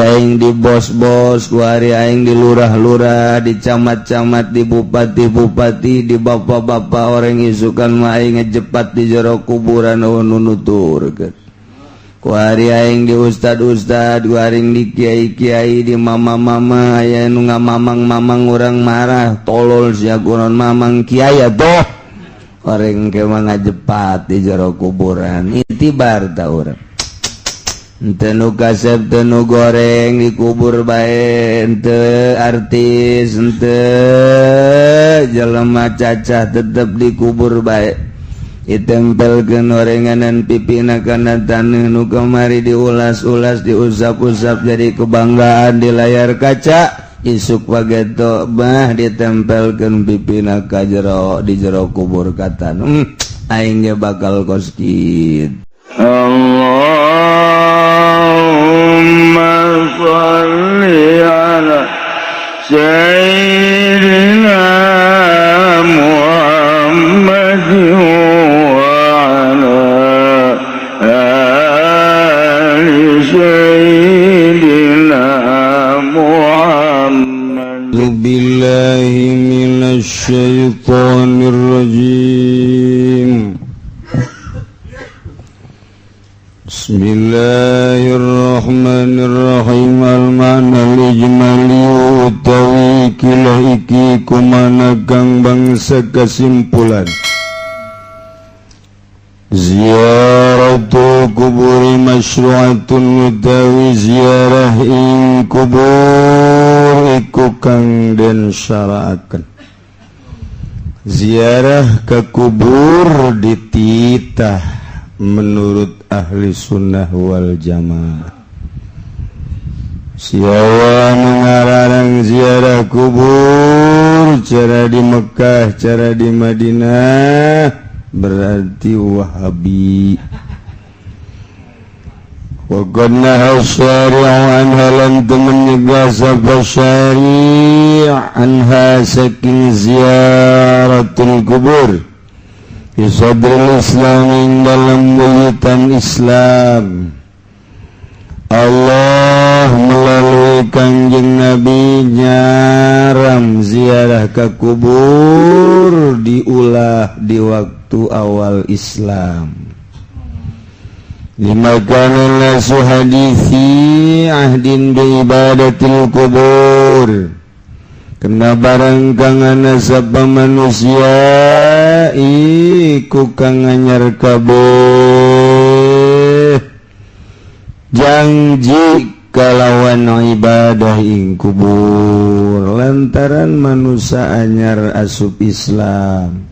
aing di bos-bos, ku ari aing di lurah-lurah, di camat-camat, di bupati-bupati, di bapak-bapak orang isukan mah aing ngejepat di jero kuburan nu nuturkeun. Ku ari aing di ustad-ustad, ku aing di kiai-kiai, di mama-mama, aya nu ngamamang-mamang urang marah, tolol sia kunaon mamang kiai atuh. Orang ke mah ngajepat di jero kuburan, itibar ta urang. Ente nu kasep teu nu goreng dikubur bae, ente artis, ente jelema cacah tetep dikubur bae. Ditempelkeun orenganan pipina kana taneuh nu kamari diulas-ulas, diusap-usap jadi kebanggaan di layar kaca. Isuk pageto bah ditempelkeun pipina ka jero di jero kubur katan. Aing ge bakal koskit. Allahumma shalli ala sayyidina Muhammadin wa ala ali sayyidina Muhammad. Billahi minasy syaithanir rajim. Bismillahirrahmanirrahim. Al-ma'na lijmali utawi kilah iki kumana kang bangsa kesimpulan. Ziyaratul kuburi masyru'atun utawi ziarah ing kubur iku kang den syara'aken. Ziarah ke kubur dititah menurut ahli sunnah wal jamaah. Siawa mengarang ziarah kubur, cara di Mekah, cara di Madinah, berarti Wahabi. Wa qad naha syari'u anha lan temen nyegah sapa syari' anha saking ziaratul kubur fi sadril islamin dalam witan Islam. Allah melalui kanjeng Nabi nyaram ziarah ke kubur diulah di waktu awal Islam. Lima kana nasu hadithi ahdin bi ibadatil kubur. Kena barang kang ana sapa manusia iku kang anyar kabeh janji kalawan ibadah ing kubur lantaran manusia anyar asup Islam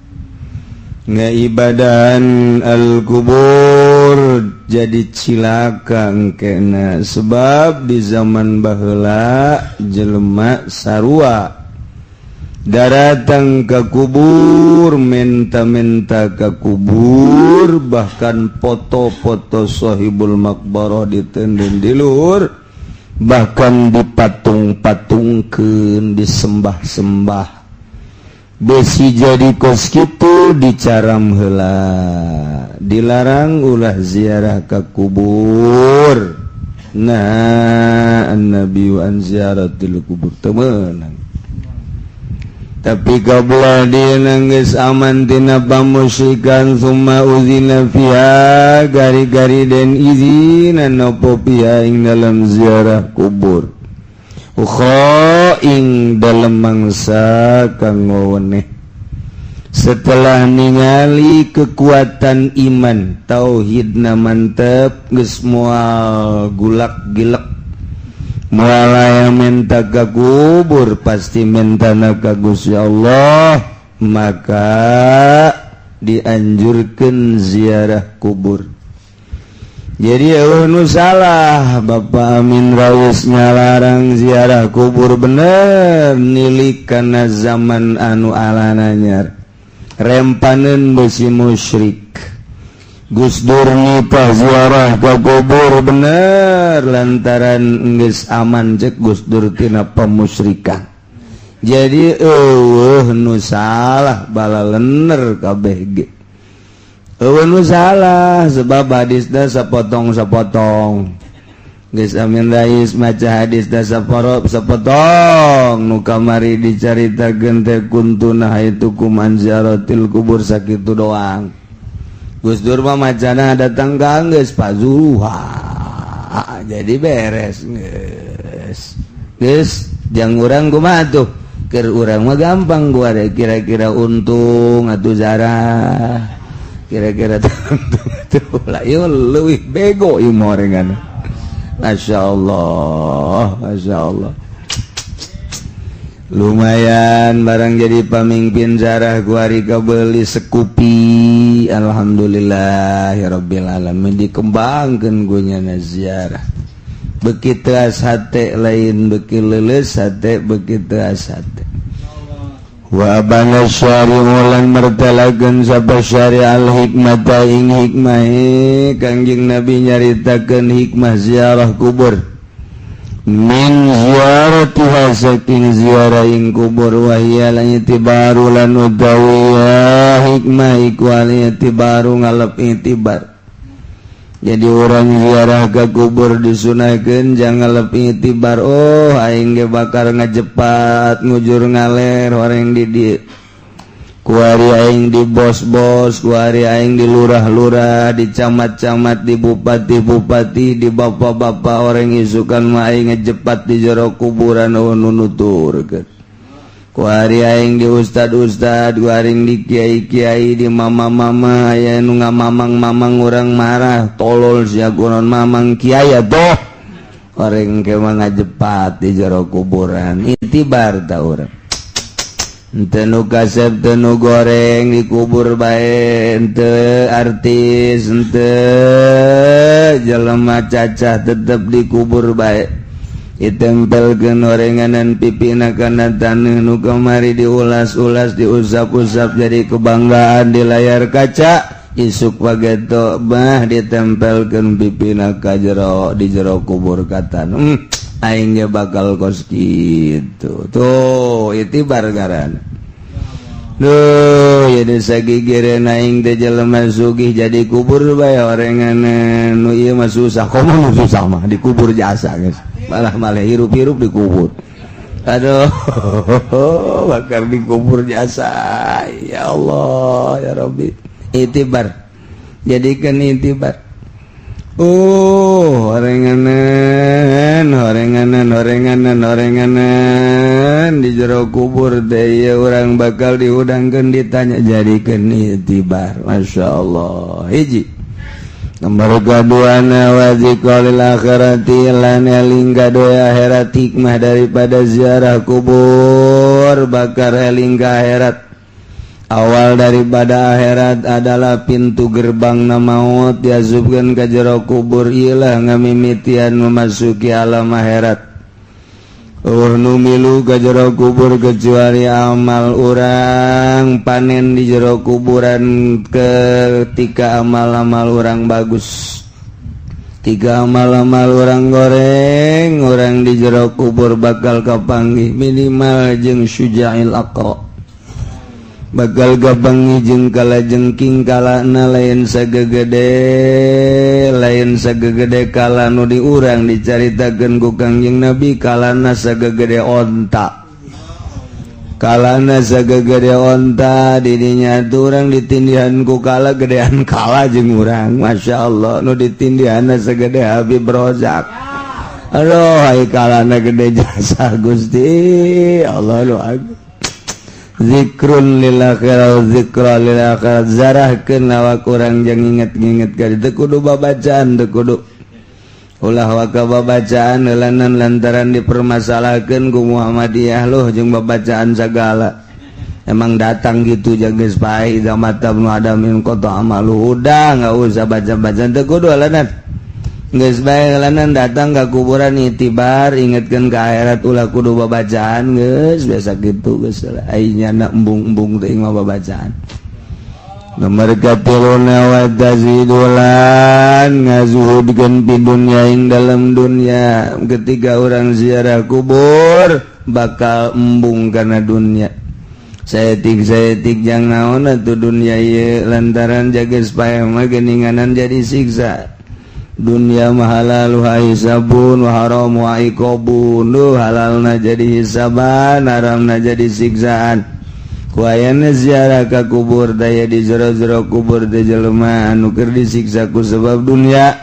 ngaibadahan al-kubur jadi cilaka engkena sebab di zaman baheula jelema sarua daratang ke kubur menta-menta ke kubur bahkan foto-foto sahibul makbarah ditenden di luhur bahkan dipatung-patungkeun disembah-sembah besi jadi kos kitu dicaram heula dilarang ulah ziarah ke kubur. Nah an-nabi wa an ziaratil kubur temenang. Tapi kabla dia nangis aman tina pamusyrikan summa uzina fiha gari-gari dan izinan nopo piha ing dalam ziarah kubur ukha ing dalam mangsa kang weweneh setelah ningali kekuatan iman tauhidna mantep geus moal gulak-gilek moal aya menta ka kubur pasti mentana ka Gusti Allah maka dianjurkeun ziarah kubur. Jadi nu salah Bapak Amin Rais ngalarang ziarah kubur bener nilik kana zaman anu alana anyar rempaneun besi musyrik. Gus Dur nipah ziarah ka kubur bener lantaran geus aman cek Gus Dur tina pamusyrikan. Jadi nu salah bala lener kabeh ge. Nu salah sebab hadisna sapotong-sapotong. geus Amin Rais maca hadis dasa parop sapotong nu kamari dicaritakeun teh kuntuna itu kuman ziaratil kubur sakitu doang. Gus Dur mah macana datang ka geus pazuha jadi beres geus jang urang kumaha tuh keur urang mah gampang gua deh kira-kira untung atuh zarah kira-kira tuh lah ieu leuwih bego ieu morengan. Masya Allah lumayan barang jadi pamimpin zarah gua rika beli sekupi alhamdulillahirabbil alamin dikembangkeun gunyana ziarah bekitu hate lain beki leuleus hate bekitu hate wa abana syari mulan mertalakeun sapa syari al hikmata ing hikmah Kangjeng Nabi nyaritakeun hikmah ziarah kubur min ziaratiha saking ziarah ing kubur wahya lan itibaru lan utawiya hikmah iku itibaru ngalep itibar. Jadi orang ziarah ke kubur disunahkeun jangan ngalep itibar aing ge bakal ngajepat ngujur ngaler orang di dieu kuari aing di bos-bos kuari aing di lurah-lurah di camat-camat di bupati-bupati di bapak-bapak orang isukan mah aing ngejepat di jero kuburan nu nuturkeun kuari aing di ustad-ustad kuari di kiai-kiai di mama-mama aya nu ngamamang-mamang urang marah tolol sia kunon mamang kiai atuh orang ke mah ngajepat di jero kuburan itibar ta urang ente nu kasep teu nu goreng dikubur bae ente artis ente jelema cacah tetep dikubur bae ditempelkeun orenganan pipina kana taneuh nu kamari diulas-ulas diusap-usap jadi kebanggaan di layar kaca isuk pageto bah ditempelkeun pipina ka jero di jero kubur katan aing ge bakal kos kitu tuh itibar ngaranna duh jadi sagigireun aing teh jelema sugih jadi kubur bae orenganan nu ieu mah susah komo nu susah mah dikubur jasa geus malah hirup-hirup dikubur aduh bakar dikubur jasa ya Allah ya Rabbi itibar jadikan itibar horenganan di jero kubur teh orang bakal diudangkeun ditanya jadikeun itibar. Masya Allah. Hiji nomor kaduana wa zikrul akhirati lan eling gadoe akhirat hikmah daripada ziarah kubur bakal eling ka akhirat. Awal daripada akhirat adalah pintu gerbang na maut diasupkeun ka jero kubur ialah ngamimitian memasuki alam akhirat. Nu milu ka jero kubur kecuali amal urang panen di jero kuburan ketika amal-amal urang bagus. Tiga amal-amal urang goreng urang di jero kubur bakal kapanggih minimal jeung syuja'il aqra bakal gabangi jeung kalajengking kalana lain sagegede kala nu di urang dicaritakeun ku Kangjeng Nabi kalana sagegede onta didinya urang ditindihan ku kala gedean kala jeung urang. Masya Allah nu ditindihanna sagede Habib Rozak aduh hai kalana gede jasa Gusti Allah lu zikrun lil akhirat zikra lil akhirat zarahkeun awak urang jang inget-inget ka teu kudu babacaan teu kudu ulah waka babacaan heulanan lantaran dipermasalahkeun ku Muhammadiyah loh jeung babacaan sagala emang datang gitu jeung geus pae idza mata ibnu adamin qata amalu udah enggak usah baca-baca teu kudu heulanan geus bae heulanan datang ka kuburan itibar ingetkeun ka akhirat ulah kudu babacaan geus biasa kitu geus ai nyana embung-embung teh mah babacaan. Nomor katiluna wa tazidulan ngazuhudkeun pi dunya ing dalam dunya ketika orang ziarah kubur bakal embung kana dunya saeutik-saeutik jang naon atuh dunya ieu lantaran jaga supaya mah geuninganan jadi siksa dunya mahalal wa hisabun wa haram wa iqabun halalna jadi hisaban haramna jadi siksaan kuayana ziarah ka kubur daya di jero-jero kubur teh jelema anu keur disiksa ku sebab dunya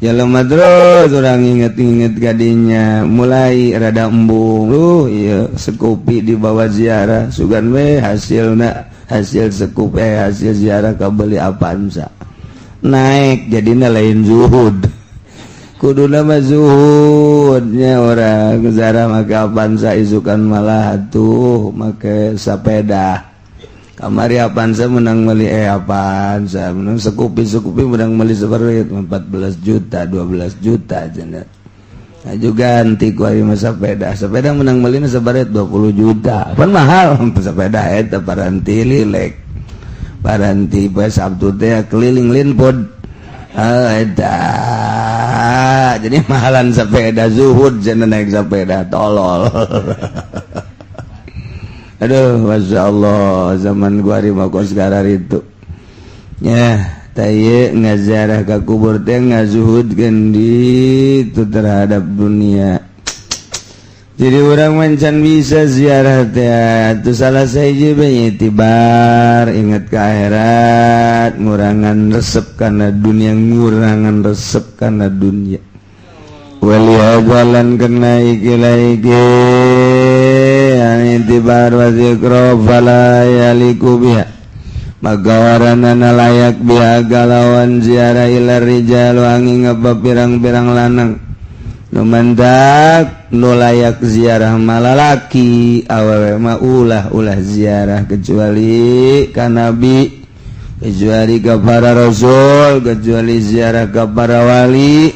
jelema terus urang inget-inget kadinya mulai rada embung ieu sekupi di bawah ziarah sugan we hasil sekup hasil ziarah kabeli Avanza naik jadina lain zuhud kuduna mah zuhudnya orang ziarah make Avanza isukan malah atuh make sepeda kamari Avanza menang meuli Avanza menang sekupi menang meuli sabarit 14 juta 12 juta cenah aju ganti ku ari mah sepeda menang meulina sabarit 20 juta pan mahal sepeda eta paranti lilek paranti pas Sabtu teh keliling linpod eta jadi mahalan sepeda zuhud cenah naik sepeda tolol aduh masya Allah zaman gua hari makos karar itu ya taye ngaziarah ka kubur teh ngazuhudkeun itu terhadap dunia jadi orang mancan bisa ziarah teh itu salah sahiji bae itibar ingat ke akhirat ngurangan resep kana dunia ngurangan resep kana dunia walihabalan kena iki-iki itibar wa zikra fala yaliku biha magawaranana layak biha galawan ziarah ila rijal wangi ngapa pirang-pirang lanang numandak nu layak ziarah malalaki awewe mah ulah ziarah kecuali ka nabi kecuali ka para rasul kecuali ziarah ka para wali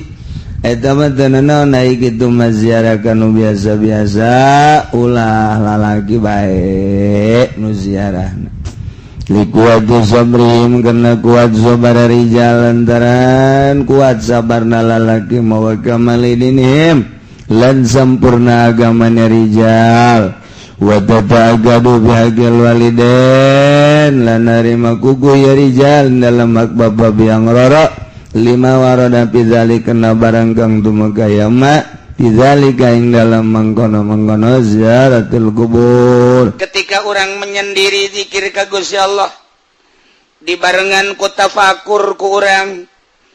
eta mah teu naon naik kitu mah ziarah kanu biasa-biasa ulah lalaki bae nu ziarahna likuatu sabrim kena kuat sabar rijal lantaran kuat sabarna lalaki mawa kamalidinihim lan sampurna agamana rijal wa tata'agadu bihaqil walidain lan narima kuku ya rijal dalam hak bapa biang roro lima warada pidzalika kena barang kang tumeka ma pidzalika ing dalam mangkono ziaratul kubur ketika orang menyendiri zikir ka Gusti Allah dibarengan ku tafakur ku urang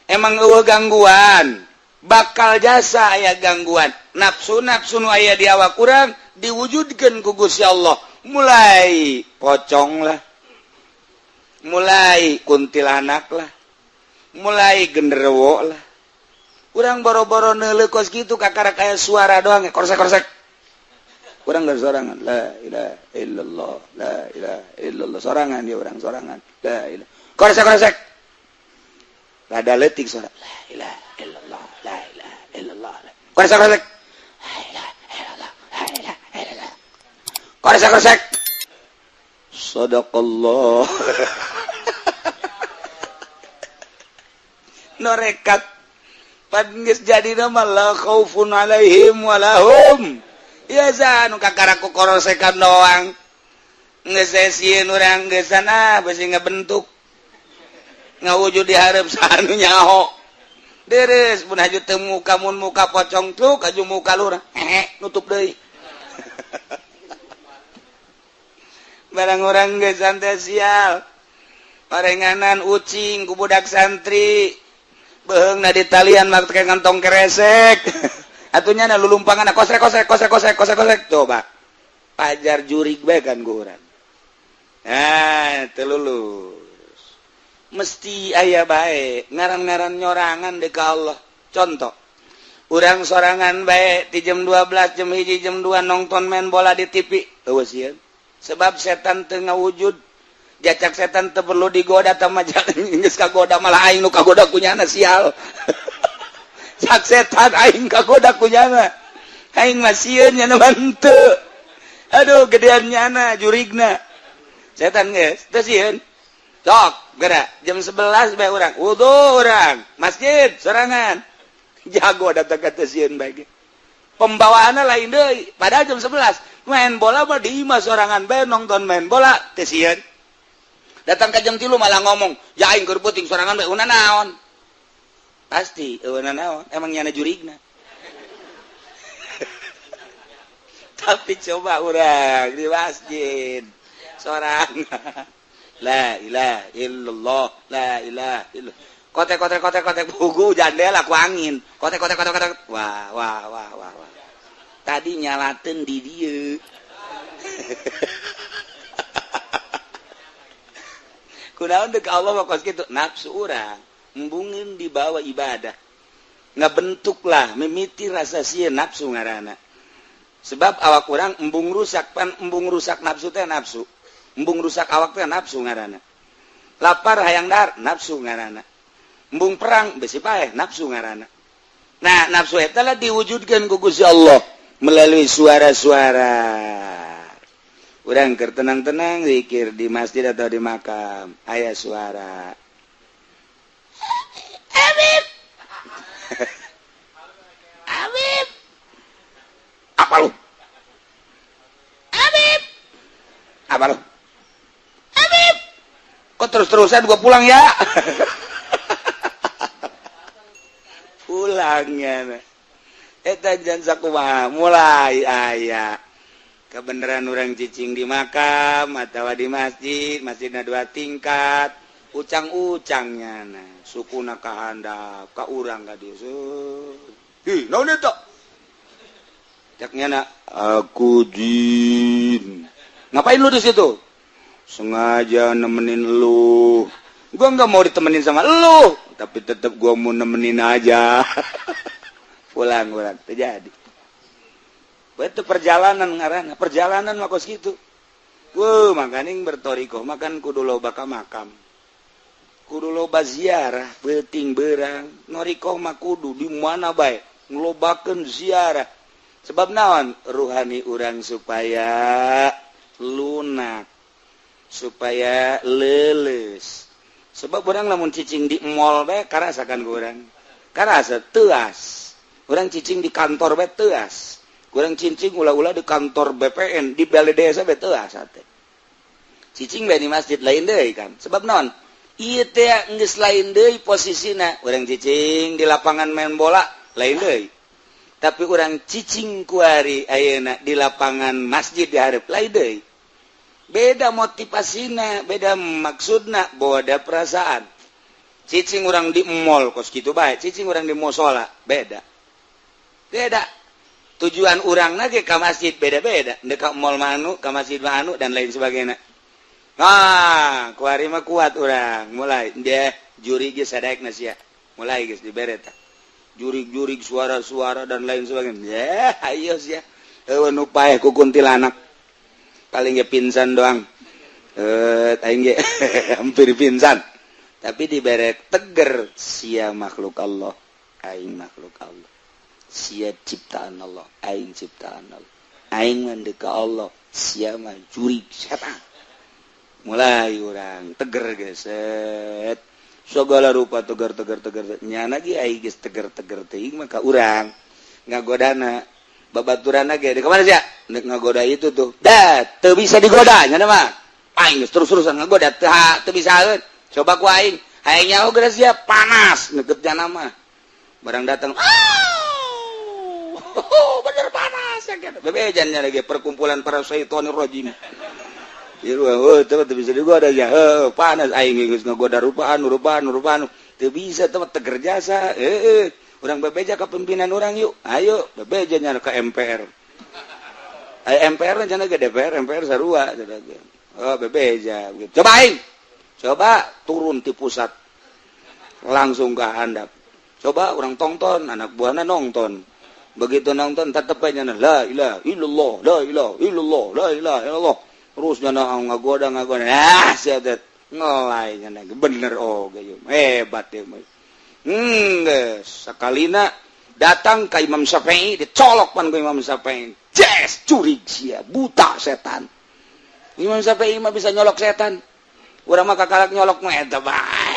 emang eueuh gangguan bakal jasa aya gangguan nafsu nu aya di awak urang diwujudkeun ku Gusti Allah mulai pocong lah mulai kuntilanak lah mulai genderuwo lah urang boro-boro neuleuh kitu kakara kaya suara doang korsek-korsek urang geus sorangan la ilaha illallah la ilaha illallah sorangan dia urang sorangan la ilaha korsek-korsek rada leutik suara la ilaha illallah la ilaha illallah korsek-korsek la ilaha illallah la ilaha illallah korsek-korsek sadaqallah norekat pan geus jadi nama la khaufun alaihim walahum ya zanu kakaraku korosekan doang geus sieun urang geus sana beusi ngabentuk ngawujud di hareup sanu nyaho deres mun haju teu muka mun muka pocong tuh kaju muka lurah nutup deui barang urang geus santai sial parenganan ucing ku budak santri beheung na di talian make ngantong keresek atunya na lulumpangan kosek coba pajar jurig bae kan ku urang teu lulus mesti aya bae ngaran-ngaran nyorangan deui ka Allah contoh urang sorangan bae di jam 12 jam 1 jam 2 nonton main bola di TV eueuh sieun sebab setan teu ngawujud jacak setan teu perlu digoda tamah geus kagoda malah aing nu kagoda kunyana sial cak setan aing kagoda kunyana aing mah sieun nya teu aduh gedean nyana jurigna setan geus teu sieun sok geura jam 11 bae urang wudu urang masjid sorangan jago datang ka teu sieun bae ge pembawaanna lain deui padahal jam 11 main bola mah di imah sorangan bae nonton main bola teu sieun datang ke jam 3 malah ngomong ya aing keur peuting sorangan bae una naon pasti emang nyana jurigna. Tapi coba urang di masjid seorang la ilaha illallah la ilaha illallah kotek buku jandela ku angin kotek wah tadi nyalaten di dieu kunaon deuk Allah mah kos kitu nafsu urang embungin dibawa ibadah ngabentuklah mimiti rasa sieun nafsu ngaranna. Sebab awak kurang embung rusak nafsu teh nafsu embung rusak awak teh nafsu ngaranna lapar hayang dar nafsu ngaranna embung perang besi paeh nafsu ngaranna. Nah nafsu eta lah diwujudkan ku Gusti Allah melalui suara-suara urang keur tenang-tenang zikir di masjid atau di makam aya suara Habib Habib apa lu? Habib kok terus-terusan gua pulang ya? Pulangnya eta jan sakumaha mulai aya kebenaran orang cicing di makam atau di masjidna 2 tingkat ucang-ucangnya sukuna ka handap ka urang ka dieu naon eta caknya aku jin ngapain lu di situ sengaja nemenin lu gua nggak mau ditemenin sama lu tapi tetap gua mau nemenin aja pulang terjadi itu perjalanan ngaranna perjalanan makos gitu makanya bertorikoh makan kudu loba ka makam kudu loba ziarah beuting beurang norikoh mah kudu di mana bae nglobakeun ziarah. Sebab naon ruhani urang supaya lunak supaya leles. Sebab urang lamun cicing di mall bae karasakan urang karasa teuas urang cicing di kantor bae teuas urang cicing ulah-ulah di kantor BPN di balai desa bae teuas teh cicing bae di masjid lain deui kan. Sebab naon ieu teh geus lain deui posisina urang cicing di lapangan main bola lain deui tapi orang cicing kuari ayeuna di lapangan masjid di hareup lain deui beda motivasina beda maksudna beda perasaan cicing orang di mall kos kitu bae cicing orang di musola beda tujuan urang ge ka masjid beda-beda deuk ka mall manu ka masjid manu dan lain sebagainya. Kuari mah kuat urang mulai dia juri ge sadaekna sia mulai geus dibere tah jurig-jurig suara-suara dan lain sebagainya. Ayo sia. Eueun nu paeh ku kuntilanak. Paling ge pingsan doang. Aing ge hampir pingsan. Tapi dibere teger sia makhluk Allah, aing makhluk Allah. Sia ciptaan Allah, aing ciptaan Allah. Aing mandek ka Allah, sia mah jurig setan. Mulai urang teger geset. Segala rupa tegar nya lagi ai geus teger teuing mah ka urang ngagodana babaturanna ge di kamana sia nek ngagoda itu tuh teu bisa digoda nya mah aing geus terus-terusan ngagoda teu bisaeun coba ku aing nyaho geus sia panas neuketna mah barang datang bener panas ya kan bebejannya lagi perkumpulan para syaitonir rajim. Teu bisa digoda ya. Panas aing geus ngagoda rupaan. Teu bisa teh teger jasa. Urang bebeja ka pimpinan urang yuk. Ayo bebeja nya ka MPR. MPR nya ge DPR, MPR sarua. Bebeja. Coba aing. Coba turun ti pusat. Langsung ka handap. Coba urang tonton, anak buahna nonton. Begitu nonton tetep nya la ilaha illallah, la ilaha illallah, la ilaha illallah. Terus nyana ngagoda sia teh ngelai nyana bener oge ieu hebat ieu mah geus sakalina datang ka Imam Syafi'i dicolok pan ku Imam Syafi'i jes curig sia buta setan Imam Syafi'i mah bisa nyolok setan urang mah kakalak nyolok mah eta bae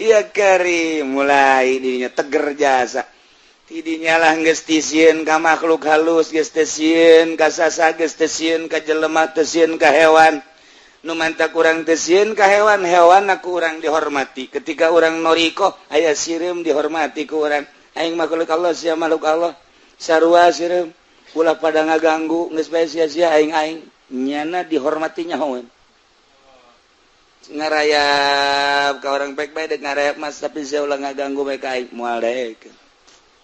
iya kari mulai dirinya teger jasa tidinya lah geus tisieun ka makhluk halus geus tisieun ka sasa geus tisieun ka jelema tisieun ka hewan numanta kurang tesin ka hewan-hewan aku kurang dihormati ketika orang noriko aya sirim dihormati ku orang aing makhluk Allah sia makhluk Allah sarua sirim ulah pada ngaganggu geus bae sia-sia aing nyana dihormatinya nyahoan ngarayap ka orang baik-baik dek ngarayap mas tapi sia ulah ngaganggu bae ka aing moal daek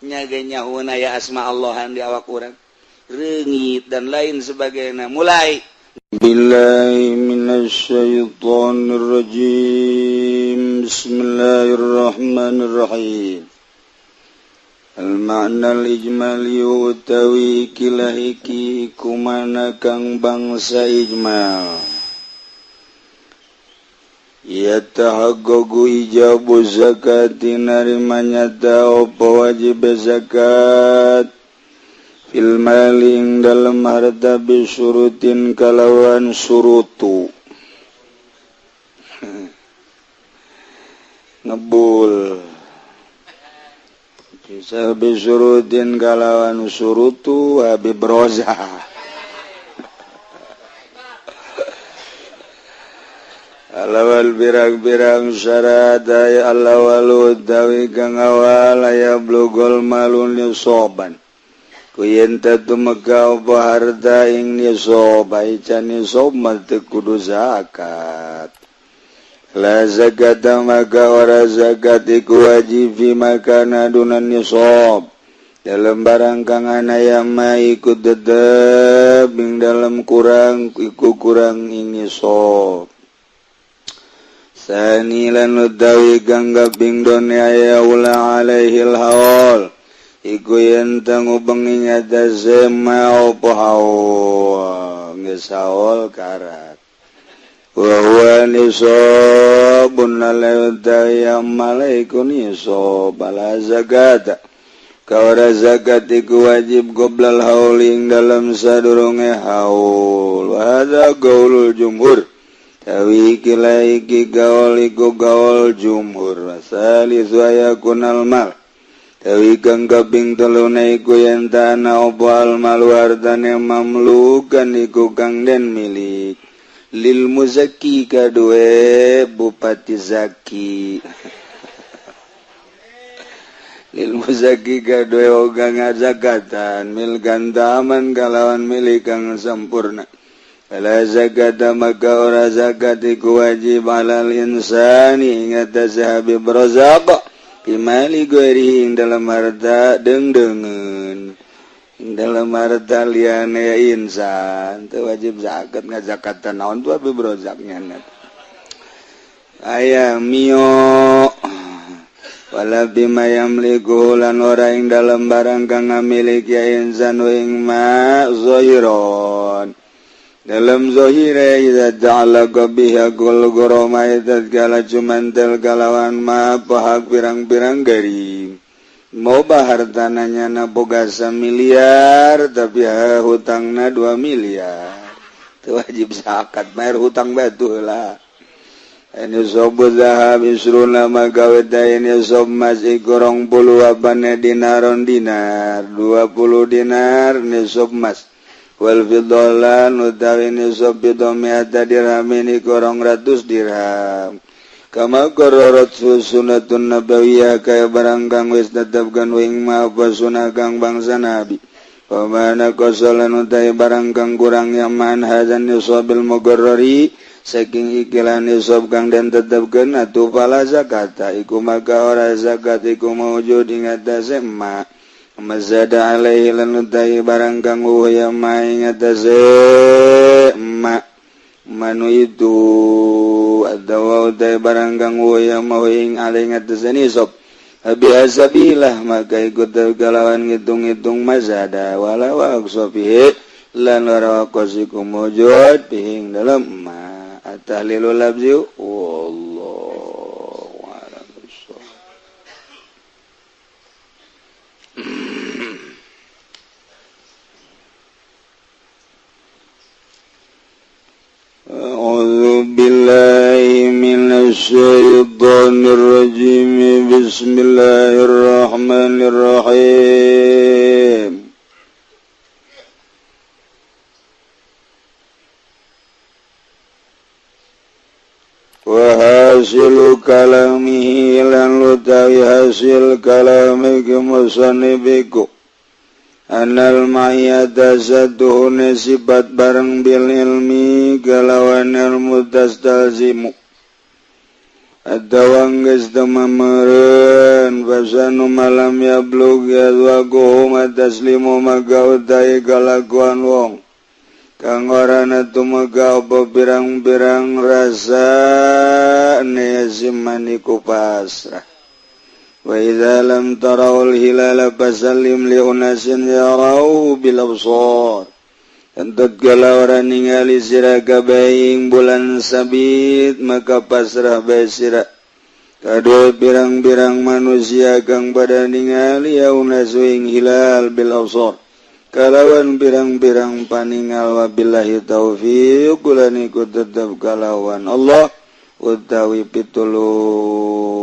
nya ge nyahoan aya asma Allahan di awak urang reungit dan lain sebagainya mulai billahi minasyaitonir rajim bismillahirrahmanirrahim al-ma'na al-ijmali utawi kilahiki kumana kang bangsa ijmal yatahaggagu ijabu zakati narimanya apa wajib zakat fil maling dalam harta bisurutin kalawan surutu ngebul bisa bisurutin kalawan surutu habib roza alawal birang-birang syarat ay alawal utawi kang awal aya blugol malun yusoban kuyen tumeka apa harta ing nisob aican nisob mate kudu zakat la zakat maka ora zakat iku wajib fi makana dunan nisob dalam barang kang anaya ma iku tetep ing dalam kurang iku kurang ing nisob sanilan utawi kang kaping done aya ula alaihil haul iku yen tangubeng ing atase ma apa haul geus haul karat wa huwa nisabun lalai amalaiku nisab ala zakat kawara zakat iku wajib qoblal hauling dalam sadurunge haul wa hadza qaulul jumhur tawi kilaiki gaul iku gaul jumhur salisu ayakunal mal tawi kang kaping teluna iku yen tanah apa almal wartane mamlukan iku kang den milik lil muzaki kadue bupati zaki lil muzaki kadue oga ngazakatan mil gandaman kalawan milik kang sempurna ala zakata maka ora zakat iku wajib alal insani ingat sahabi berazaq bimali gueri ing dalam harta dengdengen ing dalam harta liane insan teu wajib zakat ngazakatan naon tu abi brozaknya aya mio wala bima yamliku lan ora ing dalam barang kang ngamiliki insan ing ma zahiron dalam zahire idza ta'alaqa biha kul gurama idza kala cumantel kalawan ma pahak pirang-pirang garing mau hartananya na boga 1 miliar tapi hutangna 2 miliar itu wajib zakat bayar hutang batu lah ini sobu zahab isruna magaweta ini sob mas ikurong puluh abane dinaron dinar 20 dinar ini sob mas wal fiddolan utawi nisab bidomiata dirham ini korong 100 dirham kama kororot sunatun nabawiyah kaya barang kang wis tetapkan wing apa sunah kang bangsa nabi pamana kosolan utai barang kang kurang yaman hadan nisabil mugarrari saking ikilan nisab kang dan tetapkan atu pala zakata iku maka ora zakat iku maujud ing atase emak mazada alaihi lanutai barang kang uya maing atase emak manu itu adawa utai barang kang uya maing alaihi atase nisab bihasabilah maka ikut kalawan ngitung-ngitung mazada wala waqsafihi lan ora waqasiku mujud ping dalam emak atahlilul labzi wallahu a'lam bissawab. A'udzu billahi minasy syaithanir rajim. Bismillahirrahmanirrahim. Wahasilu kalamihi lan utawi hasil kalami kemusanibiku anal ma'iyata satuhune sifat bareng bil ilmi kalawan ilmu tastalzimu atau geus teu mameureun fasanu malam yablug yadwaquhum taslimu maga utai kalakuan wong kang orana tumaga apa pirang-pirang rasa neazimaniku pasrah wa idza lam tarawul hilala fasallim li unasin yarau bil absar entut kala orang ningali sira kabaing bulan sabit maka pasrah bae sira kadua pirang-pirang manusia kang pada ningali ya unasuing hilal bil absar kalawan pirang-pirang paningal wabillahi taufiq ulan iku tetep kalawan Allah utawi pitulung.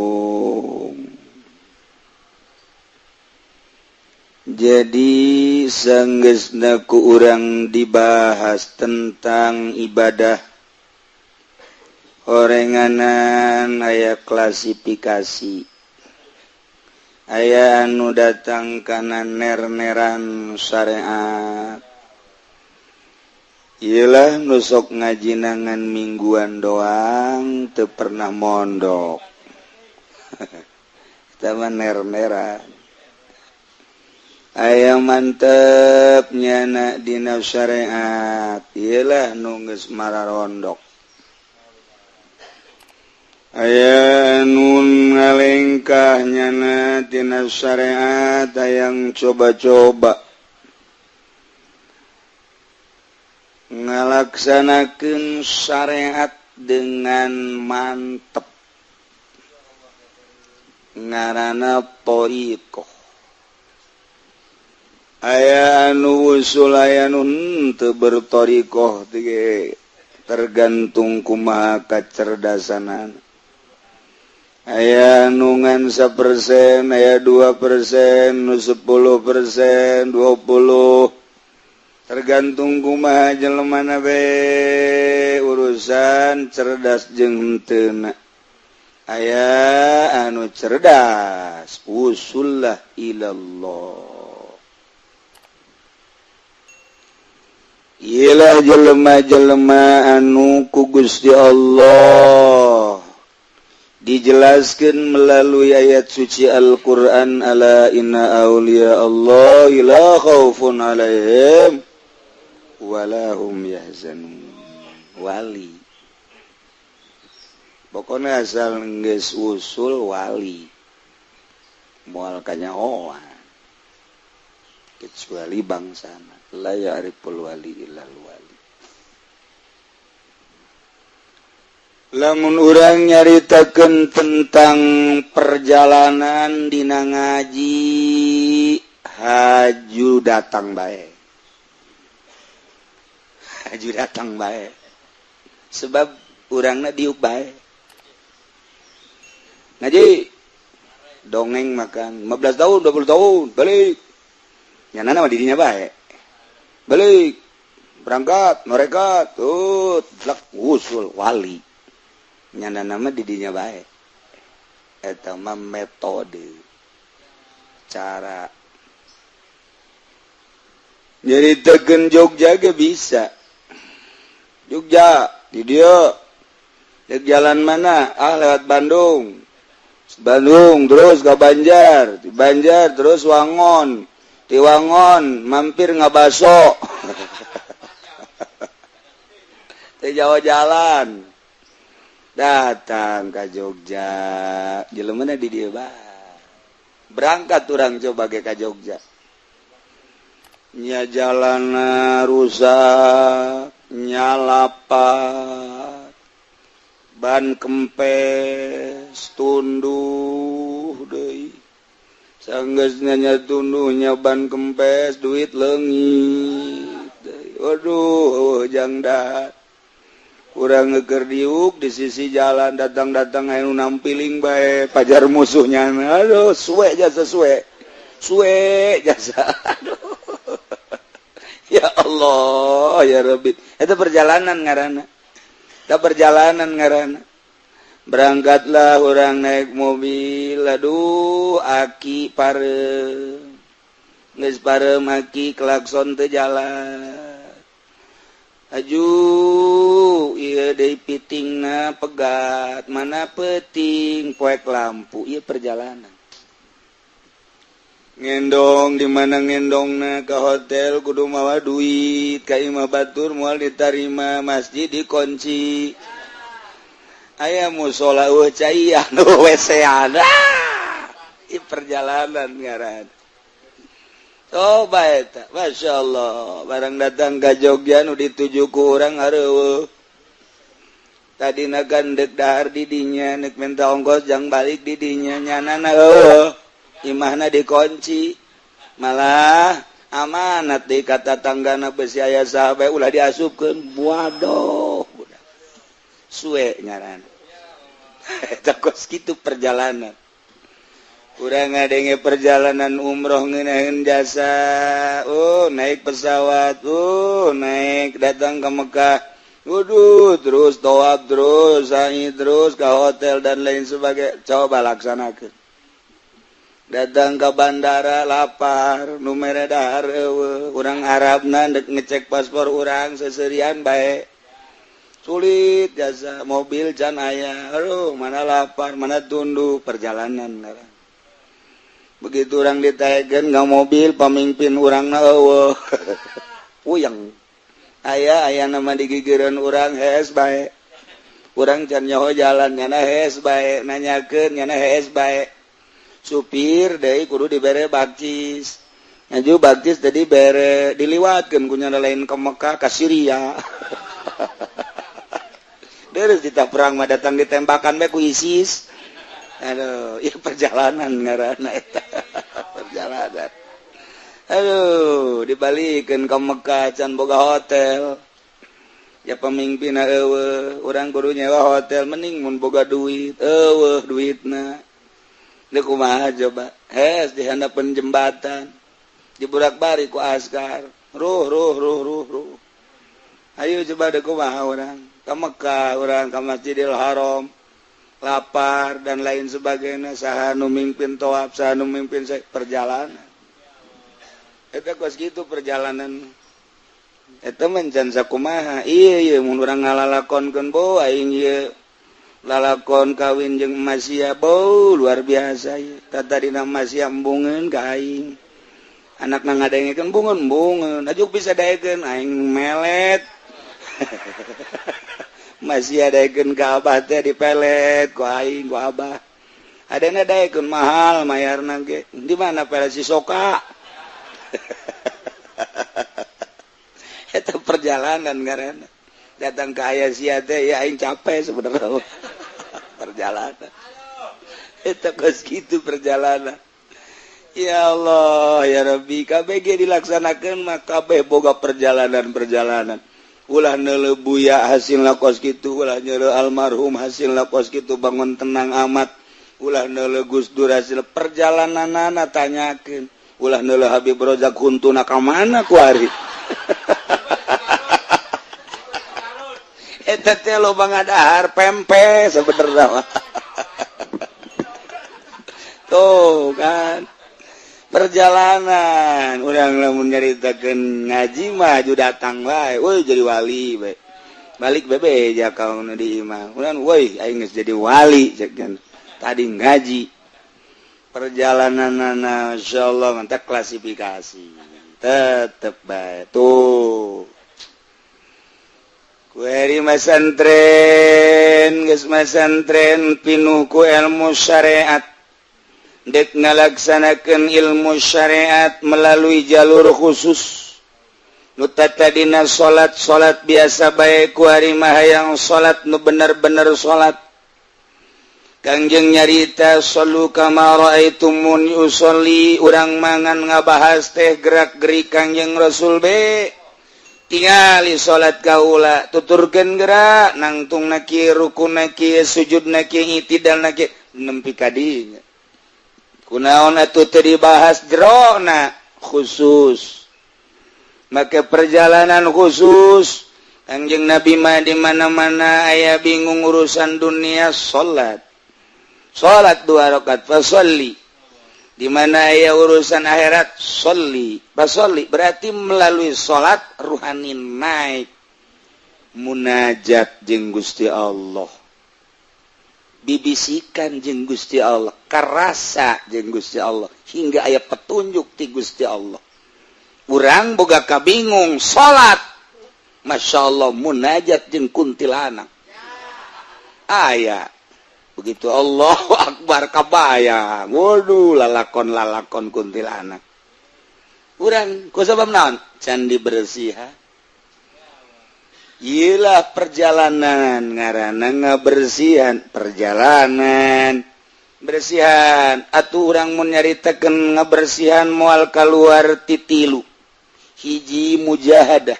Jadi sanggeusna ku urang dibahas tentang ibadah horenganan aya klasifikasi aya anu datang kana ner-neran syariat ialah nusok ngaji nangan mingguan doang teu pernah mondok eta ner-neran aya mantep nyana dina syariat ialah nu geus mararondok aya nun ngalengkah nyana dina syariat hayang coba-coba ngalaksanakeun syariat dengan mantep ngaranna thariqah aya anu usul aya nu teu berthariqah teh tergantung kumaha kacerdasanana aya nu ngan 1%, aya 2%, nu 10%, 20%, tergantung kumaha jelemana we urusan cerdas jeung henteu. Aya anu cerdas, usullah ilallah. Iyalah jelema-jelema anu ku Gusti Allah dijelaskan melalui ayat suci Al-Quran ala inna awliya Allah la khaufun alaihim walahum yahzanun wali pokoknya asal geus usul wali moal kanyahoan kecuali bangsana la ya'riful wali illal wali. Lamun urang nyaritakeun tentang perjalanan dina ngaji haju datang bae. Haju datang bae. Sebab urangna diuk bae. Ngaji dongeng makan 15 tahun 20 tahun balik. Nyanana mah didinya bae. Balik berangkat norekat blak usul wali. Nyana nama didinya baik eta mah metode cara jadi tegen Jogja ge bisa Jogja di dia lewat jalan mana lewat Bandung terus ke Banjar di Banjar terus Wangon di Wangon mampir ngabaso di Jawa jalan datang ke Jogja jelemana di dieu bae berangkat urang coba ge ka Jogja nya jalanna rusak nyalapat ban kempes tunduh deui sanggeusna nya tunduh nya ban kempes duit leungit deui waduh jangdat kurang ngeker diuk di sisi jalan datang-datang anu nampiling bae pajar musuhnya aduh suwe jasa aduh ya Allah ya Rabbi eta perjalanan ngaranna berangkatlah orang naik mobil aduh aki pare geus parem aki klakson teu jalan aju ieu deui pitingna pegat mana peuting poek lampu ieu perjalanan ngendong di mana ngendongna ke hotel kudu mawa duit ka imah batur moal ditarima masjid dikunci aya musola cai anu WC-an ieu perjalanan ngaran coba eta masyaallah barang datang ka Jogja nu dituju ku urang hareueuh tadina gandeg dahar di dinya neuk minta ongkos jang balik di dinya nyanana heueuh imahna dikunci malah amanat di kata tanggana besi aya sahabat ulah diasupkeun waduh suwe ngaran eta kos kitu perjalanan urang ngadenge perjalanan umroh ngeunaheun jasa naik pesawat naik datang ke Mekah terus tawaf terus sa'i terus ke hotel dan lain sebagainya coba laksanakeun datang ke bandara lapar nu mere dahar urang Arabna dek ngecek paspor urang seserian bae sulit jasa mobil can aya aduh mana lapar mana tunduh perjalanan ngaran begitu orang ditaekeun ka mobil pamimpin urangna eueuh puyeng aya nama digigireun urang hees bae urang can nyaho jalan nyana hees bae nanyakeun nyana hees bae supir deui kudu dibere bakcis ngaju bakcis tadi bere diliwatkeun ku nyana lain ke Mekah ka Syria deres kita perang mah datang ditembakan bae ku ISIS aduh ieu perjalanan ngaranna eta perjalanan aduh dibalikeun ka Mekah can boga hotel ya pamimpinna eueuh urang kudu nyewa hotel mending mun boga duit eueuh duitna deuk kumaha coba hees di handapeun jembatan diburak-balik ku askar ruh ayo coba deuk kumaha urang ka Mekah urang ka Masjidil Haram lapar dan lain sebagainya saha nu mimpin tawaf saha nu mimpin perjalanan eta kos kitu perjalanan eta mah can sakumaha ieu mun urang ngalalakonkeun bo aing ieu lalakon kawin jeung Masia bo luar biasa ieu tata dina Masia embungeun ka aing anakna ngadengekeun bungeun ajuk bisa daekeun aing melet masih daekeun ka abah teh dipelet ku aing ku abah adana daekeun mahal mayarna ge di mana pelet si Soka eta perjalanan ngaranna datang ka aya sia teh ya aing capek sebenarnya perjalanan eta geus kitu perjalanan ya Allah ya Rabbi kabeh ge dilaksanakeun mah kabeh boga perjalanan ulah neuleuh buya hasilna kos kitu ulah nyeureuh almarhum hasilna kos kitu bangun tenang amat ulah neuleuh Gus Dur hasil perjalananana tanyakeun ulah neuleuh Habib Rozak huntuna ka mana ku ari eta teh loba ngadahar pempe sabenerna mah tuh kan perjalanan urang lamun nyaritakeun ngaji mah aju datang wae woi jadi wali bae balik bebe ja kauna di imah urang woi aing geus jadi wali ceuk tadi ngaji perjalananna insyaallah mantap klasifikasi tetep bae tuh kueri masantren geus masantren pinuh ku ilmu syariat dek ngalaksanakeun ilmu syariat melalui jalur khusus nu tadina salat biasa bae ku ari mah hayang salat nu bener-bener salat Kangjeng nyarita sallu kama raaitumuni usolli urang mangan ngabahas teh gerak-gerik Kangjeng Rasul be tingali salat kaula tuturkeun gerak nangtungna kieu rukunna kieu sujudna kieu itidalna kieu nempi ka dinya kunaon atuh teu dibahas jerona khusus make perjalanan khusus Kangjeng Nabi mah di mana-mana aya bingung urusan dunia salat 2 rakaat fasolli di mana aya urusan akhirat sholli fasolli berarti melalui salat ruhani naik munajat jeung Gusti Allah bibisikan jeung Gusti Allah karasa jeung Gusti Allah hingga aya petunjuk ti Gusti Allah urang boga kabingung salat Masya Allah munajat jeung kuntilanak aya begitu Allahu Akbar kabayang waduh lalakon kuntilanak urang ku sabab naon can dibersihan iyalah perjalanan ngaranna ngabersihan perjalanan bersihan atuh urang mun nyaritakeun ngabersihan moal kaluar ti 3 hiji mujahadah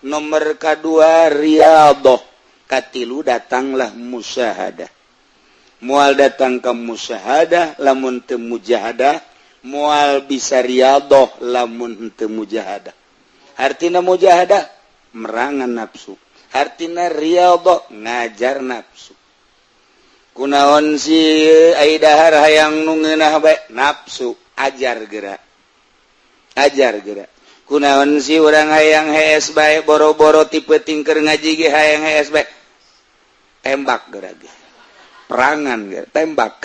nomor kedua riyadhah katilu datanglah musyahadah mual datang ke musyahadah lamun teu mujahadah mual bisa riyadhah lamun teu mujahadah artina mujahadah merangan nafsu artina riyadhah ngajar nafsu kunaon si ai dahar hayang nu ngeunah bae nafsu ajar geura kunaon si urang hayang hees bae boro-boro tipe tingker ngaji ge hayang hees bae tembak geura ge perangan geura tembak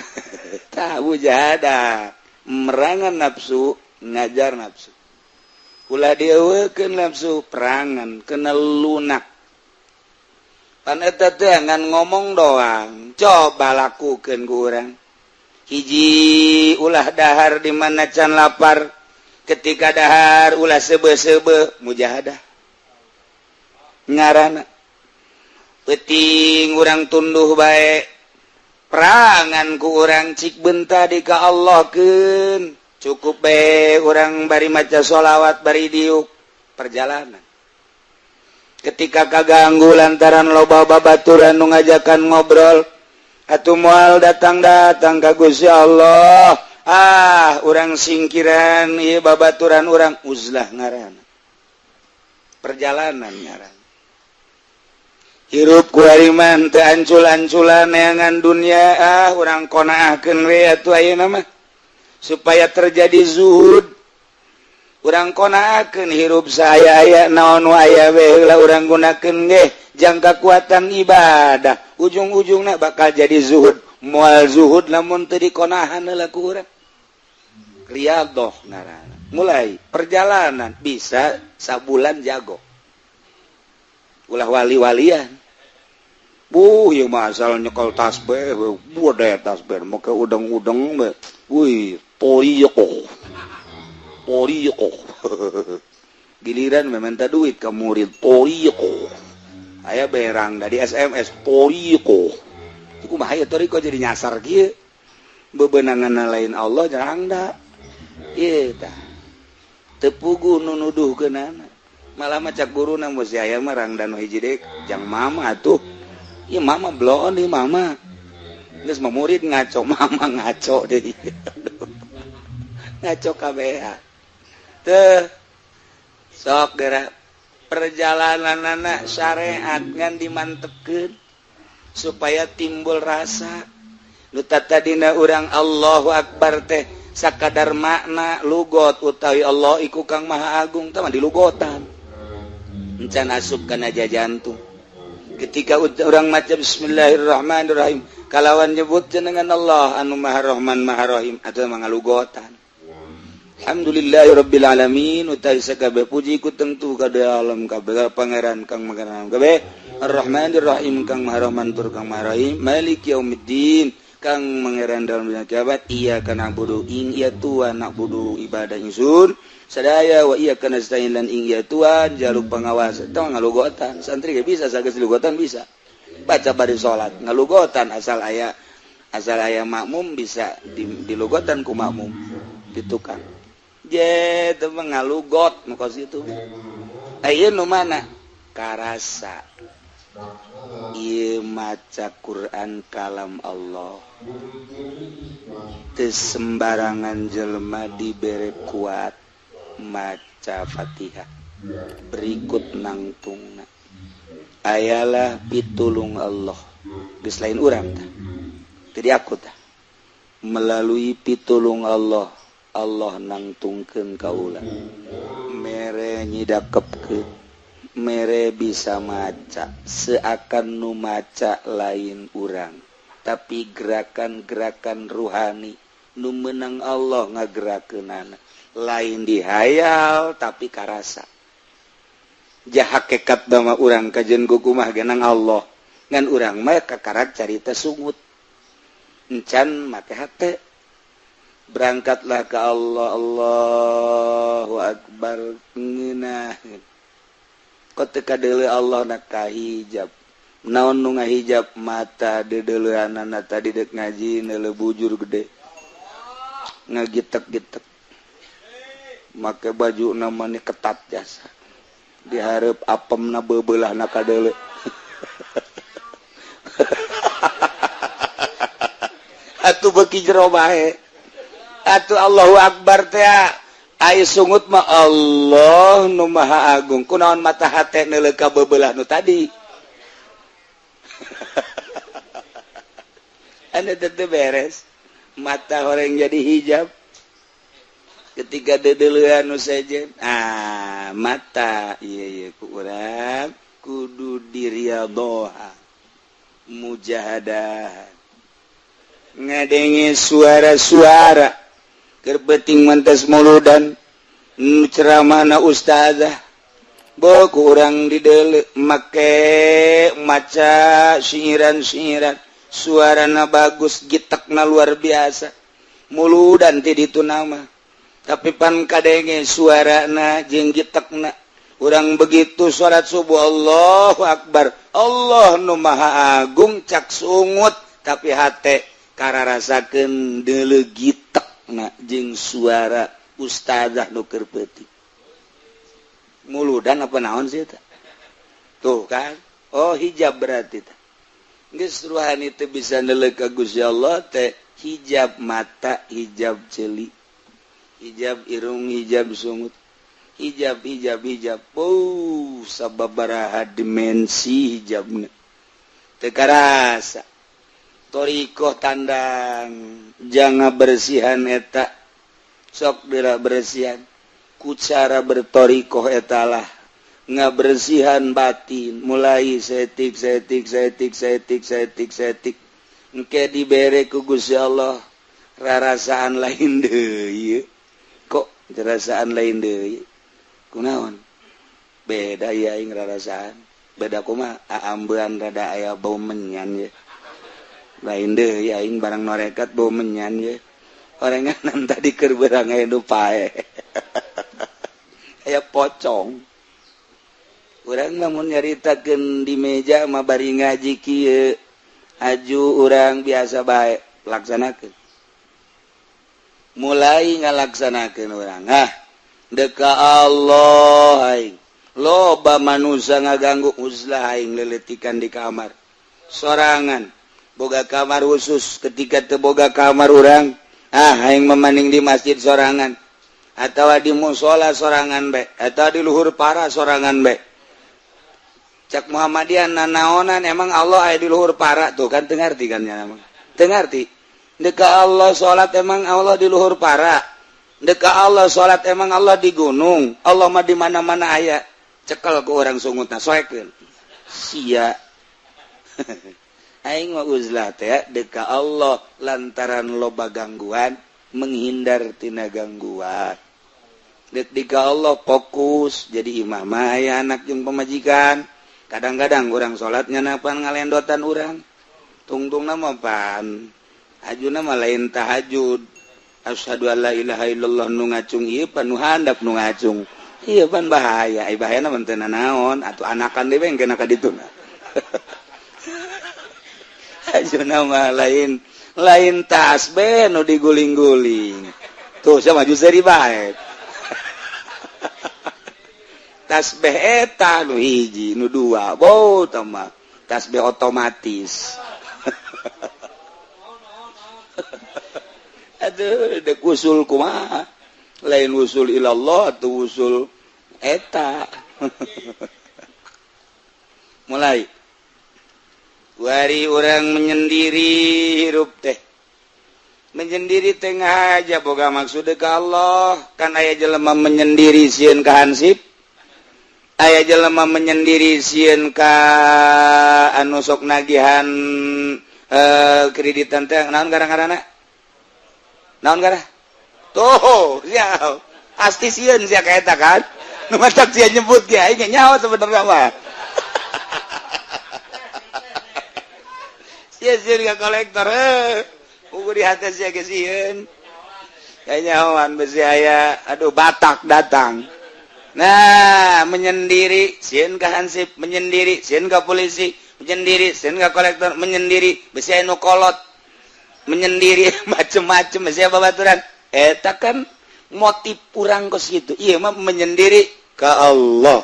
tah mujahadah merangan nafsu ngajar nafsu ulah dieuwekeun nafsu perangan kena lunak pan eta teh ngan ngomong doang coba lakukeun ku urang hiji ulah dahar di mana can lapar ketika dahar ulah sebe-sebe mujahadah ngaranna penting urang tunduh bae perangan ku urang cik benta di ka Allah keun cukup bae urang bari maca sholawat bari diuk perjalanan ketika kaganggu lantaran loba babaturan nu ngajakan ngobrol atuh moal datang ka Gusti Allah urang singkiran ieu babaturan urang uzlah ngaranna perjalanan ngaranna hirup ku hariman teu ancul-anculan neangan dunia urang qanaahkeun we atuh ayeuna mah supaya terjadi zuhud urang qanaahkeun hirup saaya naon wae aya we heula urang gunakeun ge jang kakuatan ibadah ujung-ujungna bakal jadi zuhud moal zuhud lamun teu diqonaahan heula ku urang riyadhah ngaranna mulai perjalanan bisa sabulan jago ulah wali-walian ieu mah asal nyekel tasbih budaya tasbih make udeng-udeng we wih toriyo giliran mementa duit ka murid toriyo aya berang dari SMS toriyo iku mah aya toriyo jadi nyasar kieu bebenangan lain Allah jarang da ieu tah teu pugu nu nuduhkeunana malah macak guruna mesti aya mah rangdan hiji deuk jang mama atuh ieu mama bloon ieu mama geus mah murid ngaco mama ngaco deui ngaco kabeh teu sok geura perjalananana syariat ngan dimantepkeun supaya timbul rasa nu tadina urang Allahu Akbar teh sakadar makna lugot utawi Allah iku Kang Maha Agung tah mah dilugotan encan asup kana jantung ketika urang maca bismillahirrahmanirrahim kalawan nyebut jenengan Allah anu Maha Rahman Maha Rahim atuh mah ngalugotan alhamdulillahirabbil alamin utawi sakabeh puji ku tentu ka alam kabeh pangeran Kang Maha kabeh arrahmanirrahim Kang Maha Rahman tur Kang Maha Rahim maliki yaumiddin Kang mengeran dalam dunia kiamat iya kana budu ing iya tuan nak budu ibadah ingsun sadaya wa iya kana stain lan ing iya tuan jaluk pengawas tong ngalugotan santri ge bisa sageus lugotan bisa baca bari salat ngalugotan asal aya makmum bisa dilugotan ku makmum ditukang je teu ngalugot nu kos itu aya nu mana karasa ieu maca Quran kalam Allah teu sembarangan jelema dibere kuat maca Fatihah berikut nangtungna ayalah pitulung Allah geus lain urang tah jadi aku tah melalui pitulung Allah nangtungkeun ka ulang mere nyidakepkeun mere bisa maca seakan nu maca lain urang tapi gerakan-gerakan ruhani nu menang Allah ngagerakeunana lain dihayal tapi karasa jah hakikat bama urang kajen kukumah genang Allah ngan urang mah kakarak carita sungut encan make hate berangkatlah ke Allah Allahu Akbar ngeunah kau teka deuleu Allah na kahijab naon nu ngahijab mata dedeleuanana tadi dek ngaji neuleu bujur gede ngagitek-gitek make baju namanya ketat jasa dihareup apemna beubeulah ka deuleu atuh beuki jero bae atuh Allahu Akbar teh aya sungut mah Allah nu maha agung kunaon mata hate neuleu ka beubeulah nu tadi anda tetep beres mata orang jadi hijab ketika dedeleuan nu sejen mata ieu ku urang kudu diriadhoha mujahadah ngadenge suara-suara keur beuting mantes muludan ceramahna ustazah boku urang dideuleu make maca syiiran-syiiran suarana bagus gitekna luar biasa muludan ti ditu nama tapi pan kadenge suarana jeung gitekna urang begitu salat subuh Allahu Akbar Allah nu maha agung cak sungut tapi hate kararasakeun deuleu gitekna jeung suara ustazah nu keur peuting muludan apa naon sih eta tuh kan oh hijab berarti teh geus ruhani teh bisa neuleu ka Gusti Allah teh hijab mata hijab ceuli hijab irung hijab sungut hijab sababaraha dimensi hijabna teu karasa torikoh tandang jangan bersihan eta sok dira bersihan ku cara bertorikoh etalah ngabersihan batin mulai setik engke dibere ku Gusti Allah rarasaan lain deui kok rarasaan lain deui kunaon beda ya aing rarasaan beda kumaha aambeun rada aya bau menyan ya lain deui aing barang norekat bau menyan ya orenganan tadi keur beurang aya nu pae aya pocong urang lamun nyaritakeun di meja mah bari ngaji kieu aju urang biasa bae laksanakeun mulai ngalaksanakeun urang deka Allah aing loba manusia ngaganggu uzlah aing leletikan di kamar sorangan boga kamar khusus ketika teu boga kamar urang aing memaning di masjid sorangan atawa di musola sorangan bae atawa di luhur para sorangan bae cak Muhammadiyah nanaonan emang Allah aya di luhur para tuh kan teu ngarti kan nya teu ngarti deka Allah salat emang Allah di luhur para deka Allah salat emang Allah di gunung Allah mah di mana-mana aya cekel ku urang sungutna soekeun sia aing mah uzlah teh deka Allah lantaran loba gangguan menghindar tina gangguan deka Allah fokus jadi imam aya anak jeung pamajikan kadang-kadang urang salatnya napan ngalendotan urang tungtungna mah pan ajuna mah lain tahajud asyhadu alla ilaha illallah nu ngacung ieu pan nu handap nu ngacung ieu pan bahaya bahayana mah teu naon atuh anakan dewe engke ka dituna ajuna mah lain tasbih nu diguling-guling tuh sia maju seri bae tasbih eta nu hiji nu dua boh tama tasbih otomatis aduh dek usul kumaha lain usul ilallah atau usul eta mulai wari orang menyendiri hirup teh menyendiri tengah aja boga maksud ke Allah kan aya jelema menyendiri sieun ka hansip aya jelema menyendiri sieun ka anu sok nagihan kreditan teh naon garang-garana naon garah tuh sia pasti sieun sia kaeta kan nu matak sia nyebut ge aing nyaho sebenarnya mah sia sieun ka kolektor ukur di hati sia ge sieun nyahoan besi aya aduh Batak datang nah menyendiri sieun ka hansip menyendiri sieun ka polisi menyendiri sieun ka kolektor menyendiri besi aya nu kolot menyendiri macem-macem besi babaturan eta kan motif urang kos gitu ieu mah menyendiri ka Allah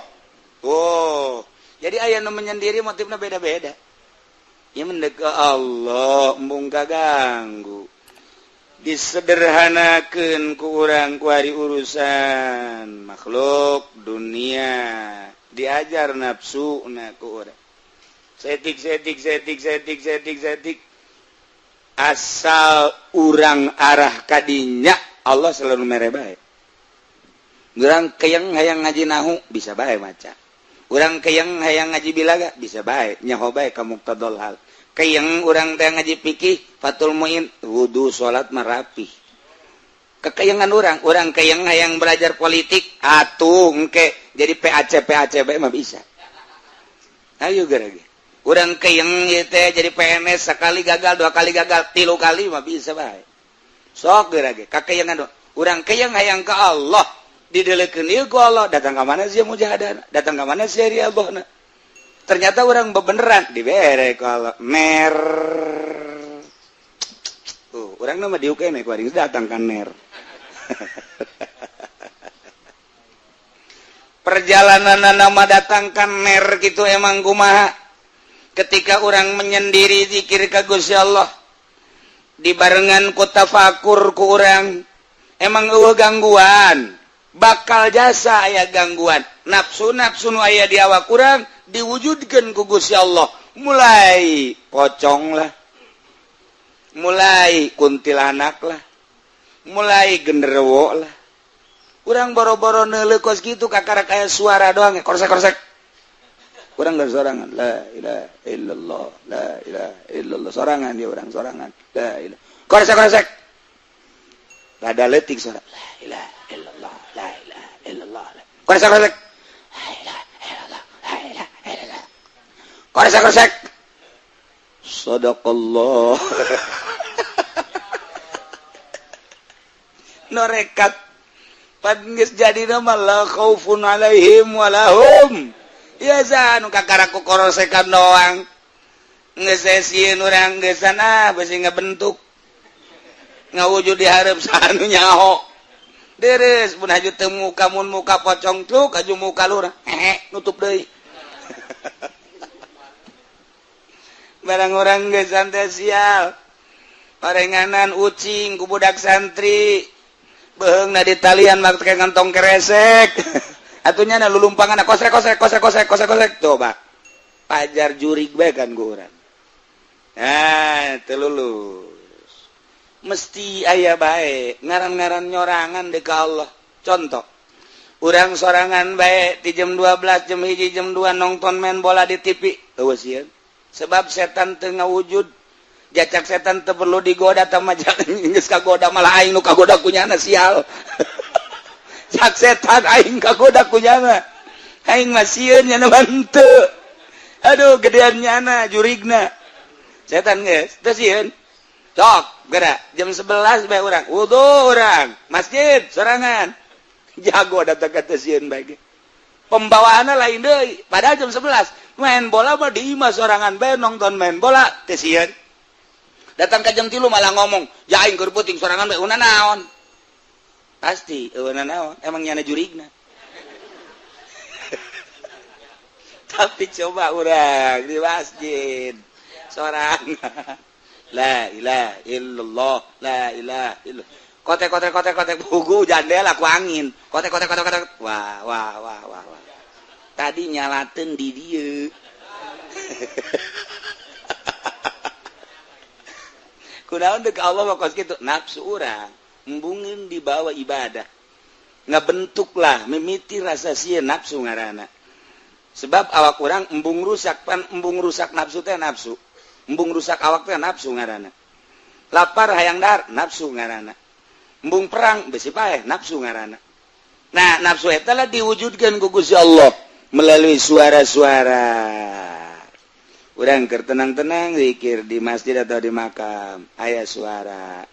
oh jadi aya nu menyendiri motifna beda-beda ieu mendek ka Allah embung kaganggu disederhanakeun ku urang ku ari urusan makhluk dunia diajar nafsuna ku urang setik asal urang arah kadinya Allah selalu mere bae urang keung hayang ngaji nahu bisa bae maca urang keung hayang ngaji bilaga bisa bae nyaho bae ka muqtadal hal keung urang teh ngaji fikih fatul muin wudu salat marapih kekeungan urang keung hayang belajar politik atuh engke jadi PAC bae mah bisa ayo gerage urang keung ieu teh jadi PNS sekali gagal dua kali gagal tilu kali mah bisa bae sok gerage kakeungan urang keung hayang ka Allah didelekeun ieu ku Allah datang ka mana sia mujahadah datang ka mana sia riyadhna ternyata urang bebeneran dibere ku Allah ner urang mah diukene ku ari datang ka ner perjalanan nama datangkan ner gitu emang kumaha ketika orang menyendiri zikir ka Gusti Allah dibarengan ku tafakur ku urang emang eueuh gangguan bakal jasa aya gangguan nafsu nu aya di awak urang diwujudkeun ku Gusti Allah mulai pocong lah mulai kuntilanak lah mulai genderuwo lah urang boro-boro neuleuh kos kitu kakarak aya suara doang korsek-korsek urang geus sorangan la ilaha illallah la ilaha illallah sorangan dia urang sorangan la ilaha korsek-korsek rada leutik suara la ilaha illallah la ilaha illallah korsek-korsek la ilaha illallah la ilaha illallah korsek-korsek sadaqallah norekat pan geus jadi nama la khaufun alaihim walahum biasa nu kakaraku korosekan doang geus sieun urang geus sana beusi ngabentuk ngawujud di hareup sanu nyaho deres mun haju teu muka mun muka pocong truk aju muka lurang nutup deui barang urang geus santai sial parenganan ucing ku budak santri beheungna di talian mak teh ngantong keresek atunya na lulumpangan kosek coba pajar jurig bae kan ku urang teu lulus mesti aya bae ngaran-ngaran nyorangan deui ka Allah contoh urang sorangan bae di jam 12 jam 1 jam 2 nonton main bola di TV eueuh sieun sebab setan teu ngawujud jacak setan teu perlu digoda tah mah geus kagoda malah aing nu kagoda ku nyana sial cak setan aing kagoda ku nyana aing mah sieun nyana banteu aduh gedean nyana jurigna setan geus teu sieun sok geura jam 11 bae urang wudu urang masjid sorangan jago datang ka teu sieun bae ge pembawaanna lain deui padahal jam 11 main bola mah di imah sorangan bae nonton main bola teu sieun datang ka jam 3 malah ngomong ya aing keur puting sorangan bae una naon pasti eueuh naon emang nyana jurigna tapi coba urang di masjid sorangan la ilaha illallah la ilaha illallah kotek bugu jandela ku angin kotek wah tadi nyalateun di dieu kunaon deuk Allah mah kos kitu nafsu urang embungin dibawa ibadah ngabentuklah mimiti rasa sieun nafsu ngaranna sebab awak urang embung rusak pan embung rusak nafsu teh nafsu embung rusak awak teh nafsu ngaranna lapar hayang dahar nafsu ngaranna embung perang besi paeh nafsu ngaranna nah nafsu eta lah diwujudkeun ku Gusti Allah melalui suara-suara urang keur tenang-tenang zikir di masjid atau di makam aya suara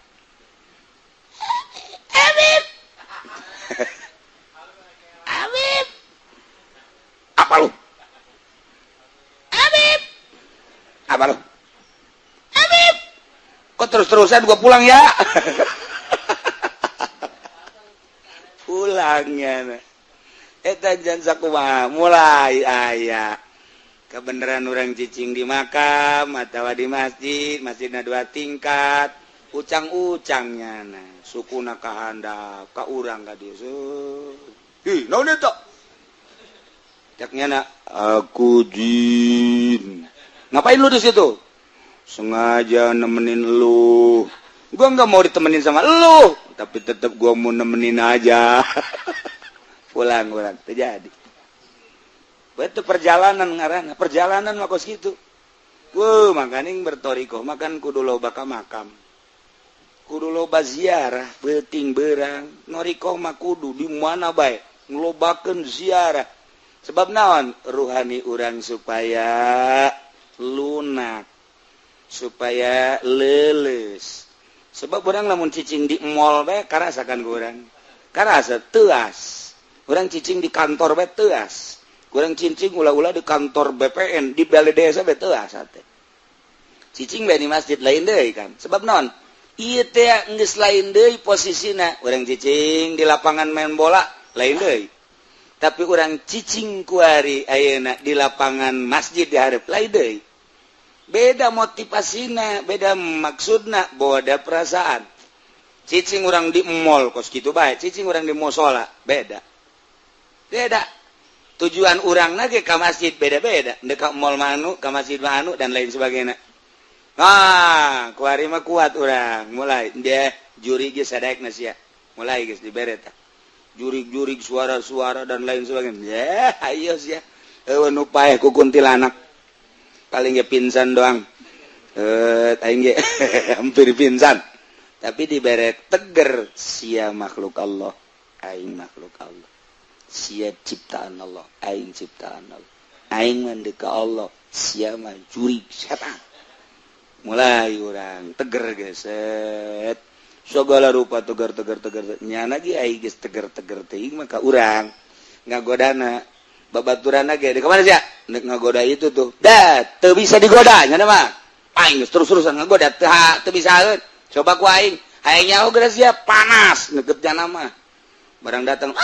Habib Habib apa lu Habib apa lu Habib kok terus-terusan gua pulang ya pulangnya eta jan sakumaha mulai aya kebenaran orang cicing di makam atau di masjidna 2 tingkat ucang-ucangnya nah sukuna ka handap ka urang ka dieu hi naon eta caknya na aku jin ngapain lu di situ sengaja nemenin lu gua nggak mau ditemenin sama lu tapi tetap gua mau nemenin aja pulang terjadi itu perjalanan ngaranna perjalanan mah kos kitu makaning bertoriko makan kudu loba ka makam kudu loba ziarah penting berang noriko mah kudu di mana bae nglobakeun ziarah sebab naon ruhani urang supaya lunak supaya leles sebab urang lamun cicing di mall bae karasakan urang karasa teuas urang cicing di kantor bae teuas urang cicing ulah-ulah di kantor BPN di balai desa bae teuas teh cicing bae di masjid lain deui kan sebab naon ieu teh geus lain deui posisina urang cicing di lapangan main bola lain deui tapi urang cicing kuari ayeuna di lapangan masjid di hareup lain deui beda motivasina beda maksudna boda perasaan cicing urang di mall kos kitu bae cicing urang di mushola beda tujuan urang na ge ka masjid beda-beda deuk ka mall manu ka masjid manu dan lain sebagainya kuari mah kuat urang mulai dia juri ge sadaekna sia mulai geus dibere tah jurig-jurig suara-suara dan lain sebagainya ayo sia eueuh nu paeh ku kuntilanak paling ge pingsan doang aing ge hampir pingsan tapi dibere teger sia makhluk Allah aing makhluk Allah sia ciptaan Allah aing ciptaan Allah aing mah ka Allah sia mah jurig setan mulai urang teger geset segala rupa teger nyana ge aing geus teger teuing mah ka urang ngagodana babaturanna ge di kamana sia neuk ngagoda itu tuh dah teu bisa digoda nyana mah aing geus terus-terusan ngagoda teu bisaeun coba ku aing nyaho geus sia panas neukeut nyana mah barang datang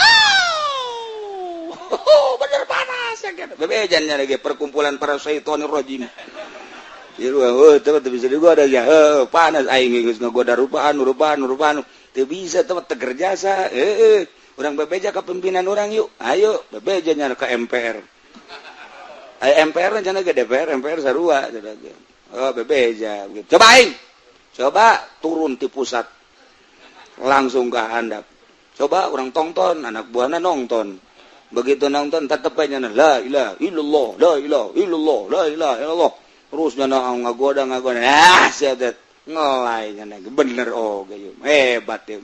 bener panas ya kan bebejan nya lagi perkumpulan para syaitonir rajim ieu teu bisa digoda ya panas aing geus ngagoda rupaan teu bisa teu teger jasa urang bebeja ka pimpinan urang yuk ayo bebeja nya ka MPR MPR nya ge DPR MPR sarua bebeja coba turun ti pusat langsung ke handap coba urang tonton anak buahna nonton begitu nonton tetep aja la ilaha illallah la ilaha illallah la ilaha illallah terus nyana ngagoda sia teh ngelai nyana bener oge hebat ya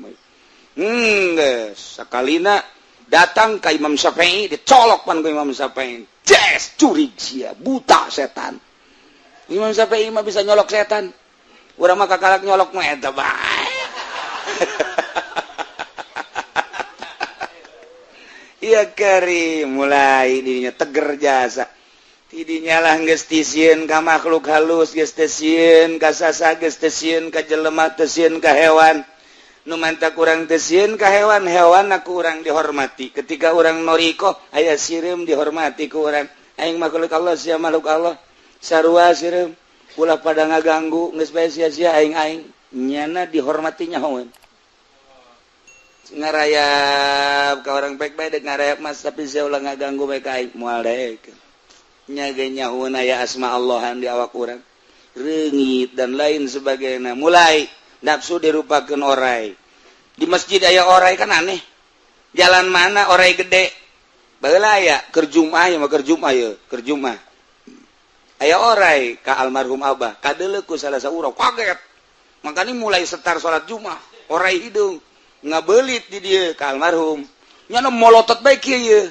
geus sakalina datang ka Imam Syafi'i dicolok pan ku Imam Syafi'i yes curig sia buta setan Imam Syafi'i mah bisa nyolok setan urang mah kakalak nyolok mah eta bae iya kari mulai dirinya teger jasa tidinya lah geus tisieun ka makhluk halus geus tisieun ka sasa geus tisieun ka jelema tisieun ka hewan nu mantak urang tisieun ka hewan aku urang dihormati ketika urang noriko aya sireum dihormati ku urang aing makhluk Allah sia makhluk Allah sarua sireum ulah pada ngaganggu geus bae sia-sia aing nyana dihormati nyahoeun ngarayap ka orang baik-baik dek ngarayap mas tapi saya ulah ngaganggu baik aing moal deuk nyaganya ya asma Allahan di awak urang reungit dan lain sebagainya mulai nafsu dirupakeun orai di masjid aya orai kan aneh jalan mana orai gede baheula aya keur Jumaah ya mah keur Jumaah ya keur Jumaah aya orai ka almarhum abah kadeuleu ku salah saurang kaget makanya mulai setar salat Jumaah orai hidung ngabelit di dieu ka almarhum nya molotot bae kieu ye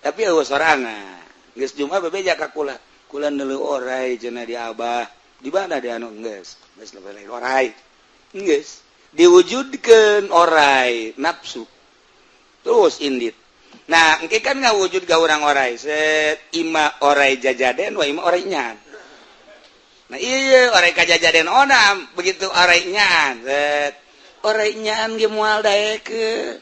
tapi eueuh sorangan geus Jumaah bebeja ka kula neuleuh orai cenah di abah di mana di anu geus lebih orai geus diwujudkeun orai nafsu terus indit nah engke kan ngawujud ka urang orai set ima orai jajaden wa ima orai nyan nah iya orai kajajaden onam begitu orai nyan set orai nyan ge moal daeke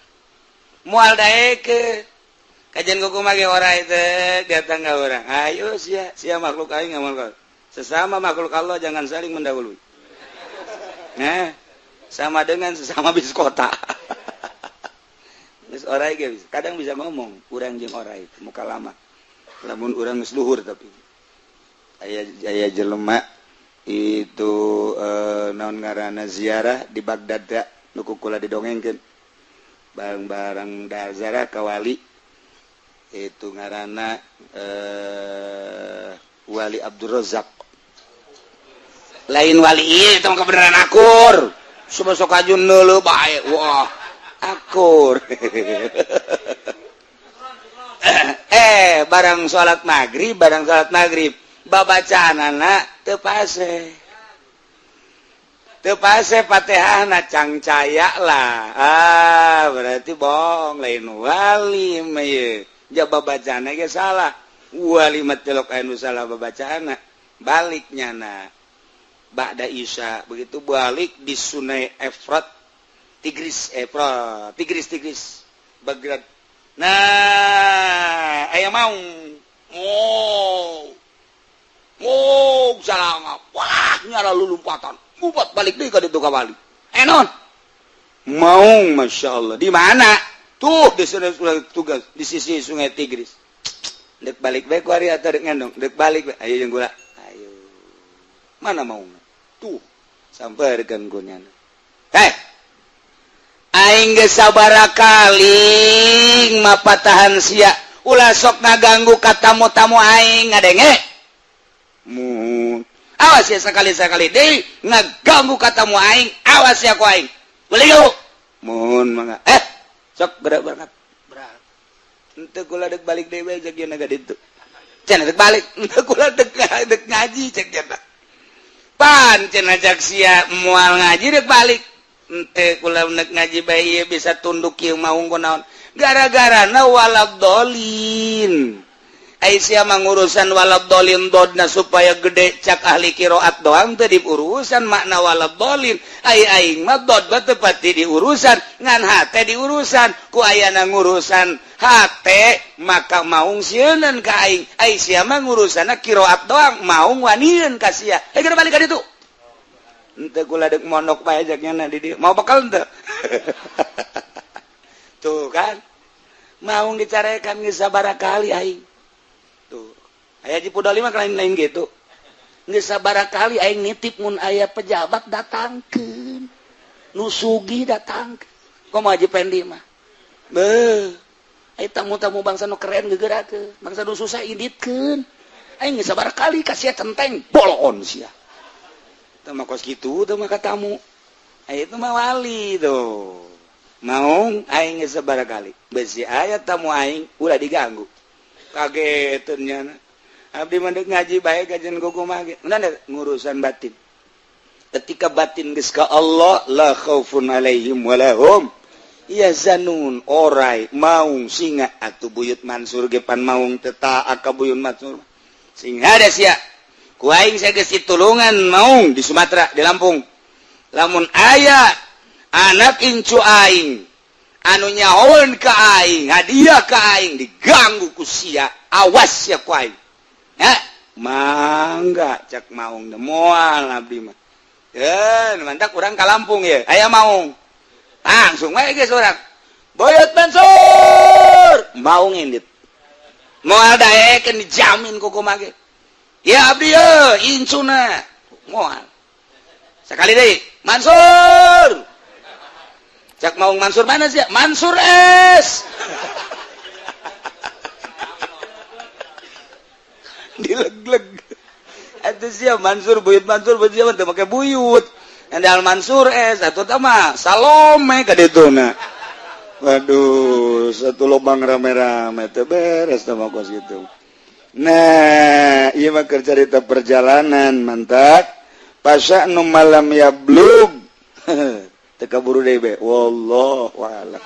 kajian kuku mage orai teh datang ka urang ayo sia makhluk aing ngamal sesama makhluk Allah jangan saling mendahului nah sama dengan sesama bis kota geus orai ge kadang bisa ngomong urang jeung orai muka lama lamun urang geus luhur tapi aya jelema itu naon ngaranna ziarah di Bagdad da nu kula didongengkeun barang-barang dazara ka wali itu ngaranna Wali Abdul Razak lain wali ieu eta mah kebenaran akur sok ajun neuleuh bae wah akur barang salat maghrib babacaanana teu pase Fatihahna cangcaya lah berarti bohong lain wali mah ye ja babacaana ge salah wali mah telok anu salah babacaana baliknya na ba'da isya begitu balik di Sungai Efrat Tigris Bagdad nah aya mau salah wah nyala lulumpatan ngubat balik deui ka ditu ka wali non mau masyaallah di mana tuh di tugas di sisi Sungai Tigris dek balik bae ku ari atuh dek ngendong dek balik bae ayo jeung gula ayo mana mau tuh sampeurkeun ku nyana aing geus sabaraha kali mapatahan sia ulah sok ngaganggu ka tamu-tamu aing ngadenge mun awas ya sekali-sekali deui ngaganggu ka tamu aing awas ya ku aing boleh yuk mun mangga sok berat henteu kula dek balik deui cek yeuna ka ditu cenah dek balik henteu kula dek ngaji cek yeuna pan cenah cek sia moal ngaji dek balik ente kula nek ngaji bae bisa tunduk kieu mau kunaon gara-garana walabdolin Aisyah mengurusan walabdolin dodna supaya gede cak ahli qiraat doang teu diurusan makna walabdolin aing mah dod teu pati diurusan ngan hate diurusan ku ayana ngurusan hate maka maung sieun ka aing Aisyah mah ngurusana qiraat doang maung wanieun ka sia geura balik ka ditu ente kula dek mondok bae jaknya di dieu mau bakal henteu tuh kan mau dicarekan geus sabaraha kali aing tuh aya di Pudali mah lain-lain gitu geus sabaraha kali aing nitip mun aya pejabat datangkeun nu sugih datangkeun kumaha Haji Pendi mah beuh aya tamu-tamu bangsa nu keren geugerakeun bangsa nu susah inditkeun aing geus sabaraha kali ka sia centeng bolon sia teu mah kos kitu teu mah ka tamu aya itu mah wali tuh maung aing geus sabaraha kali besi aya tamu aing ulah diganggu kageteun nya abdi mah deuk ngaji bae kajian kumaha ge ngurusan batin ketika batin geus ka Allah la khaufun alaihim walahum yazanun orai maung singa atuh buyut Mansur ge pan maung teu taat ka buyut Mansur singa da sia ku aing geus ditulungan maung di Sumatera di Lampung lamun aya anak incu aing anu nyahoeun ka aing hadiah ka aing diganggu ku sia awas ya ku aing mangga cak maung teh moal abdi mah mantak urang ka Lampung ye aya maung langsung wae geus urang boyot Mansur maung indit moal daekeun dijamin ku kumaha ge. Ya abdi ye incuna moal. Sekali deui, Mansur. Cak mau Mansur mana sih? Mansur S. Dileg-leg. Atuh sia Mansur buyut siapa teu make buyut. Endal Mansur S atuh teh mah Salome ka dituna. Waduh, satu lubang rame-rame teh beres teh mah kos gitu. Nah, ieu mah keur carita perjalanan mantap. Pasha nu malam yablug. Teu kaburu deui be. Wallahu a'lam.